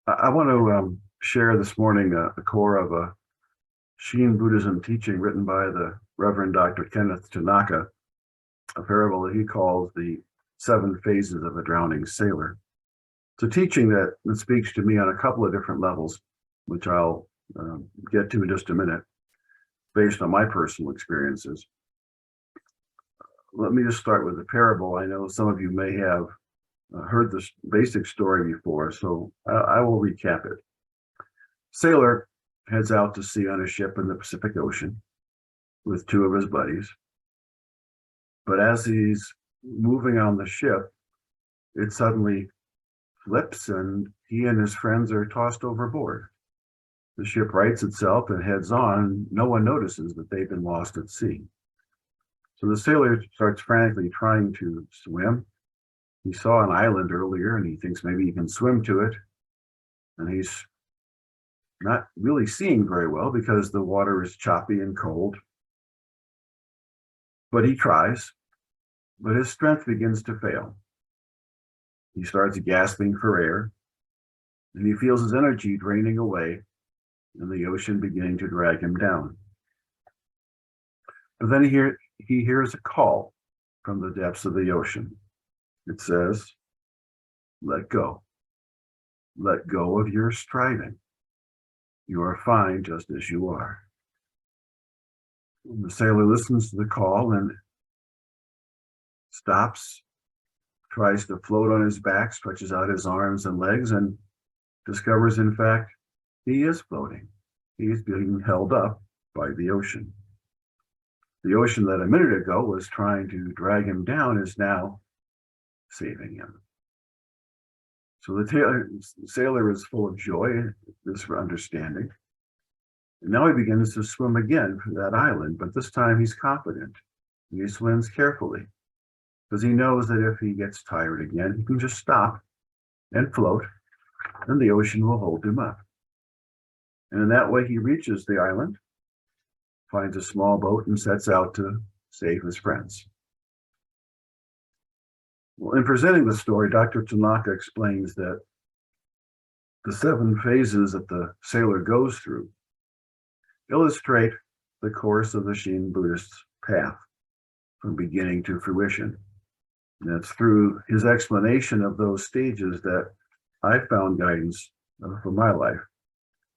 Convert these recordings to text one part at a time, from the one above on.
I want to share this morning the core of a Shin Buddhism teaching written by the Reverend Dr. Kenneth Tanaka, a parable that he calls the seven phases of a drowning sailor. It's a teaching that speaks to me on a couple of different levels, which I'll get to in just a minute, based on my personal experiences. Let me just start with the parable. I know some of you may have heard this basic story before, so I will recap it. Sailor heads out to sea on a ship in the Pacific Ocean with two of his buddies. But as he's moving on the ship, it suddenly flips and he and his friends are tossed overboard. The ship rights itself and heads on. No one notices that they've been lost at sea. So the sailor starts frantically trying to swim. He saw an island earlier and he thinks maybe he can swim to it. And he's not really seeing very well because the water is choppy and cold. But he tries, but his strength begins to fail. He starts gasping for air, and he feels his energy draining away and the ocean beginning to drag him down. But then he hears a call from the depths of the ocean. It says, "Let go. Let go of your striving. You are fine just as you are." And the sailor listens to the call and stops, tries to float on his back, stretches out his arms and legs, and discovers, in fact, he is floating. He is being held up by the ocean. The ocean that a minute ago was trying to drag him down is now saving him. So the sailor is full of joy, this understanding. And now he begins to swim again for that island, but this time he's confident. And he swims carefully because he knows that if he gets tired again, he can just stop and float, and the ocean will hold him up. And in that way, he reaches the island, finds a small boat, and sets out to save his friends. Well, in presenting the story, Dr. Tanaka explains that the seven phases that the sailor goes through illustrate the course of the Shin Buddhist path from beginning to fruition. And it's through his explanation of those stages that I found guidance for my life.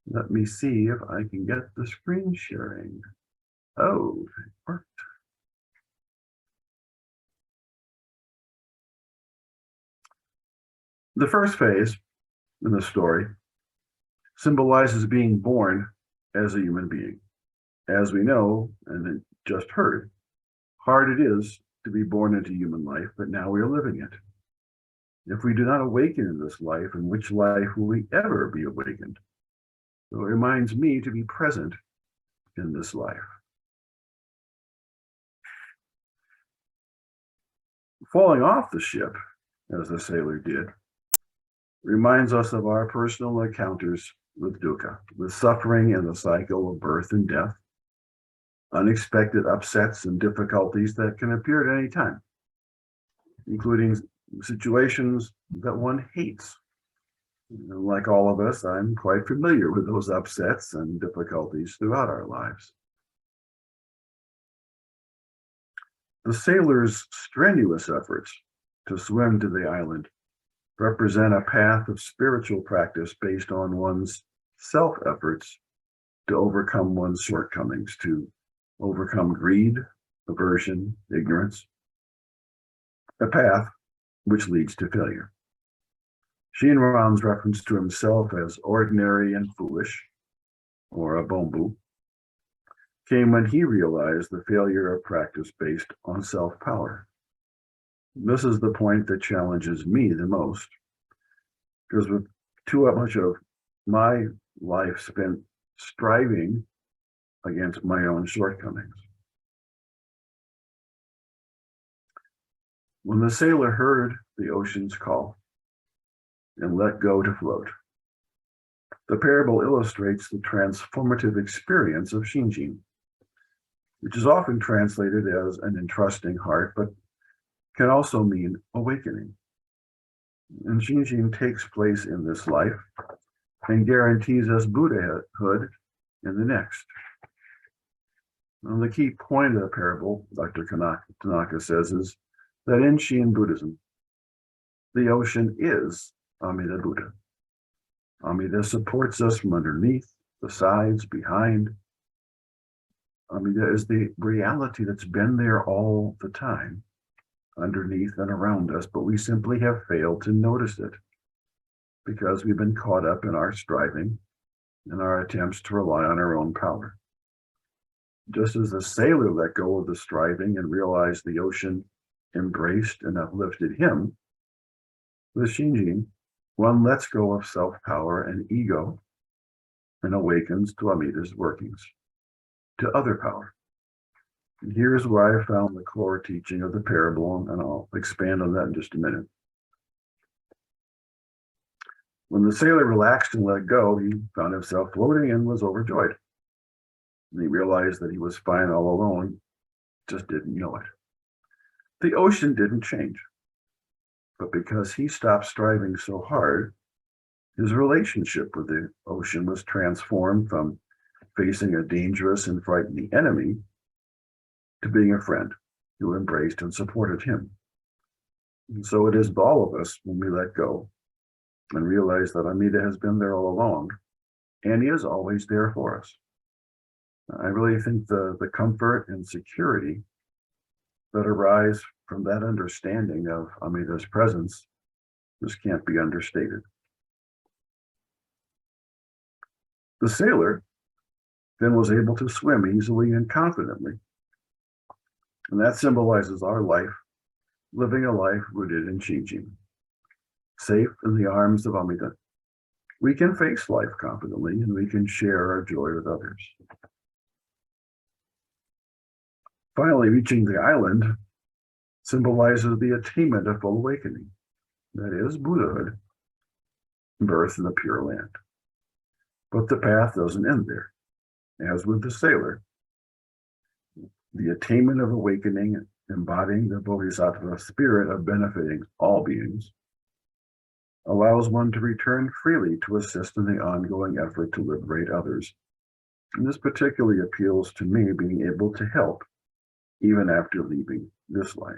Let me see if I can get the screen sharing. Oh, it worked. The first phase in the story symbolizes being born as a human being. As we know and just heard, hard it is to be born into human life, but now we are living it. If we do not awaken in this life, in which life will we ever be awakened? So it reminds me to be present in this life. Falling off the ship, as the sailor did, reminds us of our personal encounters with dukkha, with suffering and the cycle of birth and death, unexpected upsets and difficulties that can appear at any time, including situations that one hates. Like all of us, I'm quite familiar with those upsets and difficulties throughout our lives. The sailor's strenuous efforts to swim to the island represent a path of spiritual practice based on one's self-efforts to overcome one's shortcomings, to overcome greed, aversion, ignorance, a path which leads to failure. Shinran's reference to himself as ordinary and foolish, or a bombu, came when he realized the failure of practice based on self-power. This is the point that challenges me the most, because with too much of my life spent striving against my own shortcomings. When the sailor heard the ocean's call and let go to float, the parable illustrates the transformative experience of Shinjin, which is often translated as an entrusting heart, but can also mean awakening. And Shinjin takes place in this life and guarantees us Buddhahood in the next. And the key point of the parable, Dr. Tanaka says, is that in Shin Buddhism, the ocean is Amida Buddha. Amida supports us from underneath, the sides, behind. Amida is the reality that's been there all the time, underneath and around us, but we simply have failed to notice it because we've been caught up in our striving and our attempts to rely on our own power. Just as the sailor let go of the striving and realized the ocean embraced and uplifted him, with Shinjin, one lets go of self-power and ego and awakens to Amida's workings, to other power. And here's where I found the core teaching of the parable, and I'll expand on that in just a minute. When the sailor relaxed and let go, he found himself floating and was overjoyed. And he realized that he was fine all alone, just didn't know it. The ocean didn't change, but because he stopped striving so hard, his relationship with the ocean was transformed from facing a dangerous and frightening enemy to being a friend who embraced and supported him. And so it is with all of us when we let go and realize that Amida has been there all along and is always there for us. I really think the comfort and security that arise from that understanding of Amida's presence just can't be understated. The sailor then was able to swim easily and confidently. And that symbolizes our life, living a life rooted in Shinjin, safe in the arms of Amida. We can face life confidently and we can share our joy with others. Finally, reaching the island symbolizes the attainment of full awakening, that is, Buddhahood, birth in the Pure Land. But the path doesn't end there. As with the sailor, the attainment of awakening, embodying the Bodhisattva spirit of benefiting all beings, allows one to return freely to assist in the ongoing effort to liberate others. And this particularly appeals to me, being able to help even after leaving this life.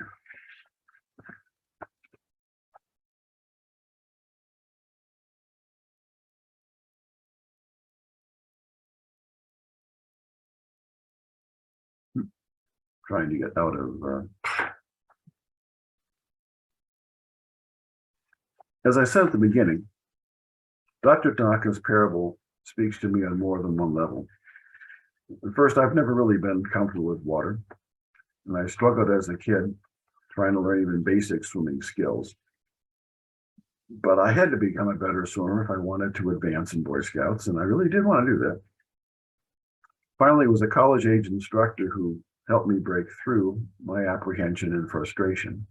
Trying to get out of as I said at the beginning, Dr. Tanaka's parable speaks to me on more than one level. First, I've never really been comfortable with water, and I struggled as a kid trying to learn even basic swimming skills. But I had to become a better swimmer if I wanted to advance in Boy Scouts, and I really did want to do that. Finally, it was a college-age instructor who helped me break through my apprehension and frustration.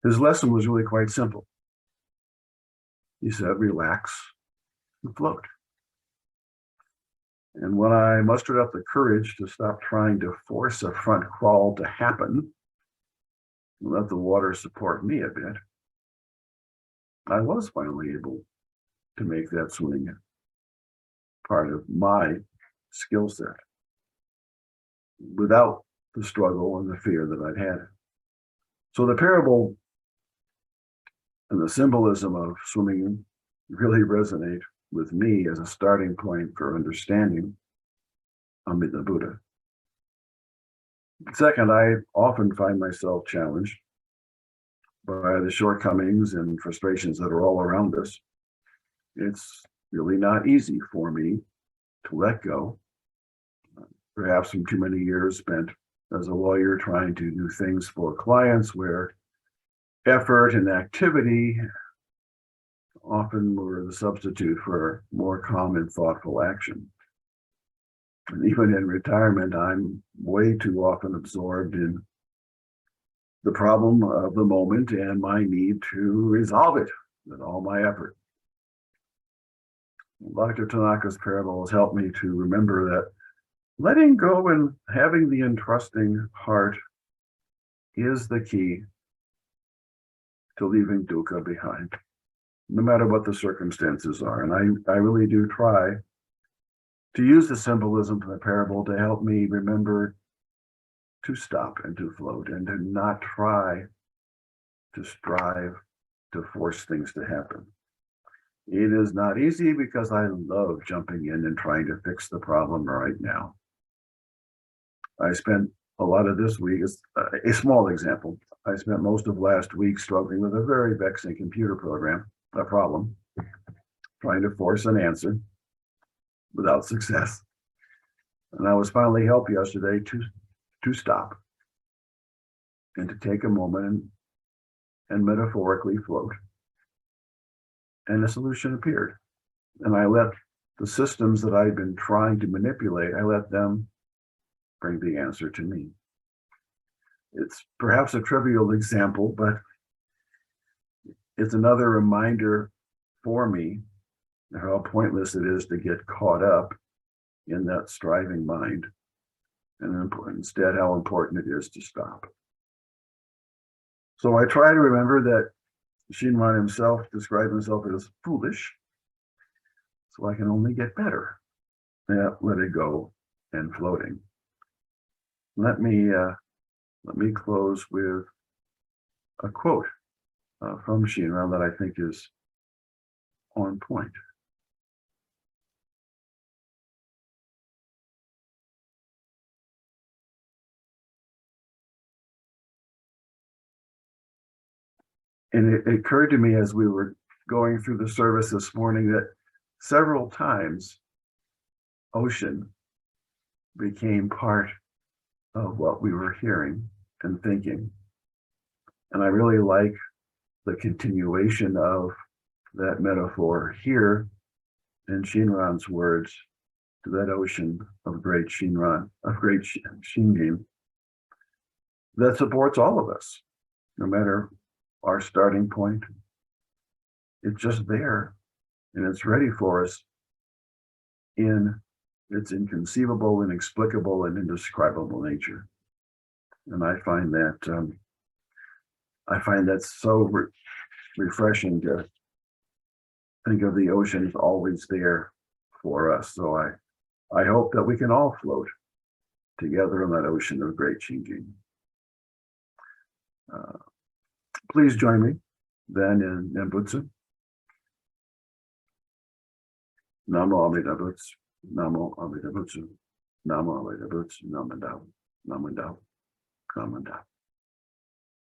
His lesson was really quite simple. He said, relax and float. And when I mustered up the courage to stop trying to force a front crawl to happen, and let the water support me a bit, I was finally able to make that swimming part of my skill set without the struggle and the fear that I'd had. So the parable and the symbolism of swimming really resonate with me as a starting point for understanding Amida Buddha. Second, I often find myself challenged by the shortcomings and frustrations that are all around us. It's really not easy for me to let go, perhaps from too many years spent as a lawyer trying to do things for clients where effort and activity often were the substitute for more calm and thoughtful action. And even in retirement, I'm way too often absorbed in the problem of the moment and my need to resolve it with all my effort. Dr. Tanaka's parable has helped me to remember that letting go and having the entrusting heart is the key to leaving dukkha behind, no matter what the circumstances are. And I really do try to use the symbolism from the parable to help me remember to stop and to float and to not try to strive to force things to happen. It is not easy because I love jumping in and trying to fix the problem right now. I spent a lot of this week, a small example. I spent most of last week struggling with a very vexing computer program, a problem, trying to force an answer without success. And I was finally helped yesterday to stop and to take a moment and metaphorically float. And a solution appeared. And I let the systems that I'd been trying to manipulate, I let them bring the answer to me. It's perhaps a trivial example, but it's another reminder for me how pointless it is to get caught up in that striving mind, and instead how important it is to stop. So I try to remember that Shinran himself described himself as foolish, so I can only get better at letting go and floating. Let me close with a quote from Shinran that I think is on point. And it occurred to me as we were going through the service this morning that several times ocean became part of what we were hearing and thinking. And I really like the continuation of that metaphor here in Shinran's words to that ocean of great Shinran, of great Shingen, that supports all of us, no matter our starting point. It's just there, and it's ready for us in its inconceivable, inexplicable, and indescribable nature. And I find that so refreshing to think of the ocean as always there for us. So I hope that we can all float together in that ocean of great Shingen. Please join me then in Nembutsu. Namo Amida Butsu, Namo Amida Butsu, Namo Amida Butsu, Namandao, Namandao, Namandao.